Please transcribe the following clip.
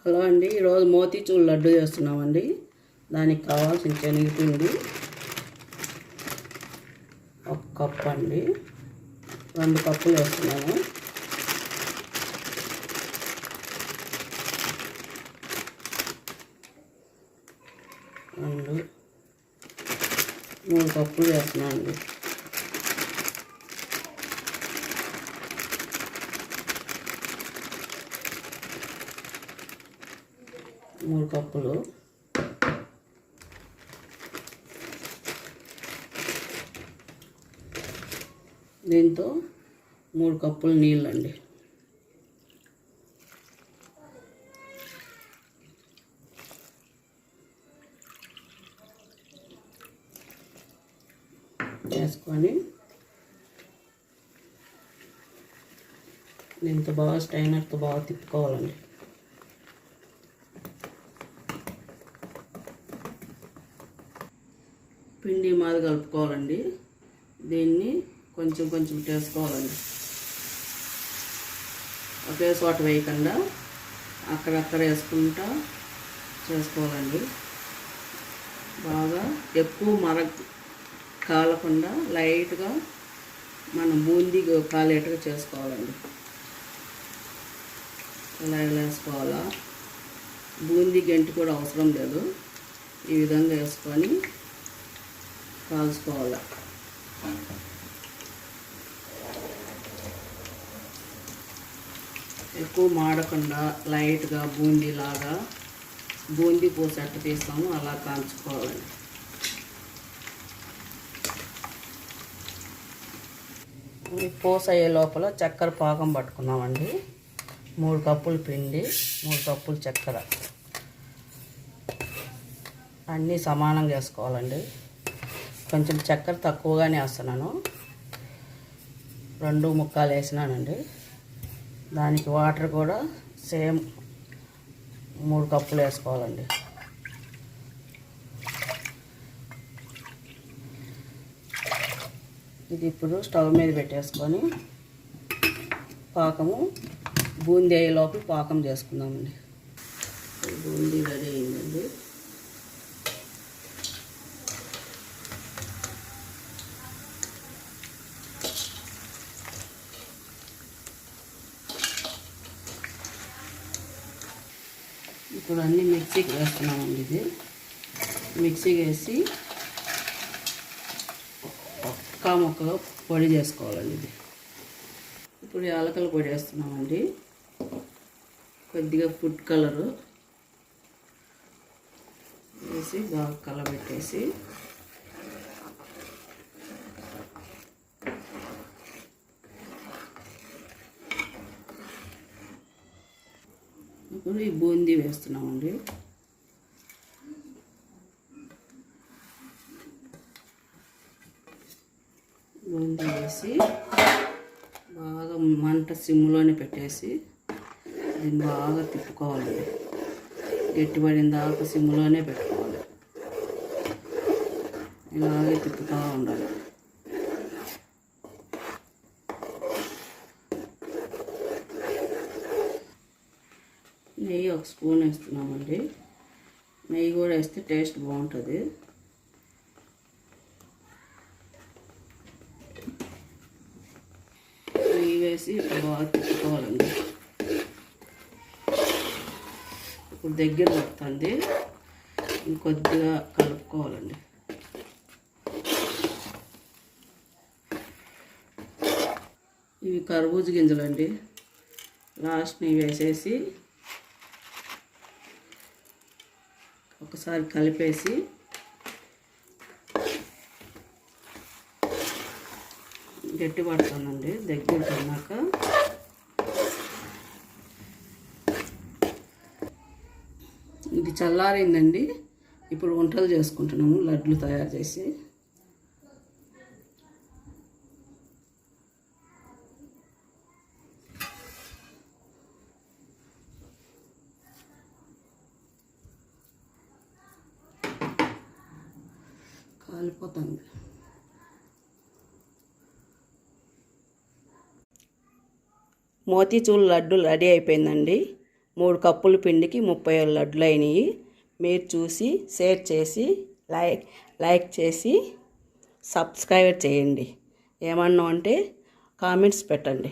Hello అండి, ఈరోజు మోతీచూర్ లడ్డు చేస్తున్నామండి. దానికి కావాల్సిన శనగపిండి 1 కప్పు అండి, 2 కప్పులు వేస్తున్నాను. అండ్ 3 కప్పులు వేస్తున్నాను అండి. మూడు కప్పులు దీంతో 3 కప్పులు నీళ్ళండి. వేసుకొని దీంతో బాగా స్ట్రైనర్తో బాగా తిప్పుకోవాలండి. పిండి మాది కలుపుకోవాలండి. దీన్ని కొంచెం కొంచెం చేసుకోవాలండి. ఒకే చోట వేయకుండా అక్కడక్కడ వేసుకుంటా చేసుకోవాలండి. బాగా ఎక్కువ కాలకుండా లైట్గా మనం బూందీ కాలేట్టుగా చేసుకోవాలండి. ఇలా వేసుకోవాలా. బూందీ గంటి కూడా అవసరం లేదు. ఈ విధంగా వేసుకొని కాల్చుకోవాలి. ఎక్కువ మాడకుండా లైట్గా బూందీలాగా బూందీ పోసేట్టు తీస్తాము అలా కాల్చుకోవాలి. పూస అయ్యే లోపల చక్కెర పాకం పట్టుకున్నామండి. 3 కప్పులు పిండి, 3 కప్పులు చక్కెర అన్నీ సమానంగా వేసుకోవాలండి. కొంచెం చక్కెర తక్కువగానే వేస్తున్నాను, 2 ముక్కలు వేసినానండి. దానికి వాటర్ కూడా సేమ్ 3 కప్పులు వేసుకోవాలండి. ఇది ఇప్పుడు స్టవ్ మీద పెట్టేసుకొని పాకము బూందీ అయ్యే లోపల పాకం చేసుకుందామండి. బూందీ రెడీ అయిందండి. ఇప్పుడు అన్నీ మిక్సీకి వేస్తున్నామండి. ఇది మిక్సీకి వేసి ఒక్క ముక్కగా పొడి చేసుకోవాలండి. ఇది ఇప్పుడు యాలకుల పొడి వేస్తున్నామండి. కొద్దిగా ఫుడ్ కలరు వేసి బాగా కలబెట్టేసి ఇప్పుడు ఈ బూందీ వేస్తున్నామండి. బూందీ వేసి బాగా మంట సిమ్లోనే పెట్టేసి దీన్ని బాగా తిప్పుకోవాలి. గట్టిపడిన దాకా సిమ్లోనే పెట్టుకోవాలి. ఇలాగే తిప్పుతూ ఉండాలి. నెయ్యి 1 స్పూన్ వేస్తున్నామండి. నెయ్యి కూడా వేస్తే టేస్ట్ బాగుంటుంది. నెయ్యి వేసి బాగా తిప్పుకోవాలండి. ఇప్పుడు దగ్గర పడుతుంది, ఇంకొద్దిగా కలుపుకోవాలండి. ఇవి కర్బూజ గింజలండి. లాస్ట్ నెయ్యి వేసేసి ఒకసారి కలిపేసి గట్టి పడుతుందండి. దగ్గర పడినాక ఇది చల్లారిందండి. ఇప్పుడు వంటలు చేసుకుంటున్నాము, లడ్లు తయారు చేసి. కాలిపోతుంది. మోతీచూర్ లడ్డు రెడీ అయిపోయిందండి. 3 కప్పుల పిండికి 37 లడ్డులు అయినాయి. మీరు చూసి షేర్ చేసి లైక్ చేసి సబ్స్క్రైబ్ చేయండి. ఏమన్నా అంటే కామెంట్స్ పెట్టండి.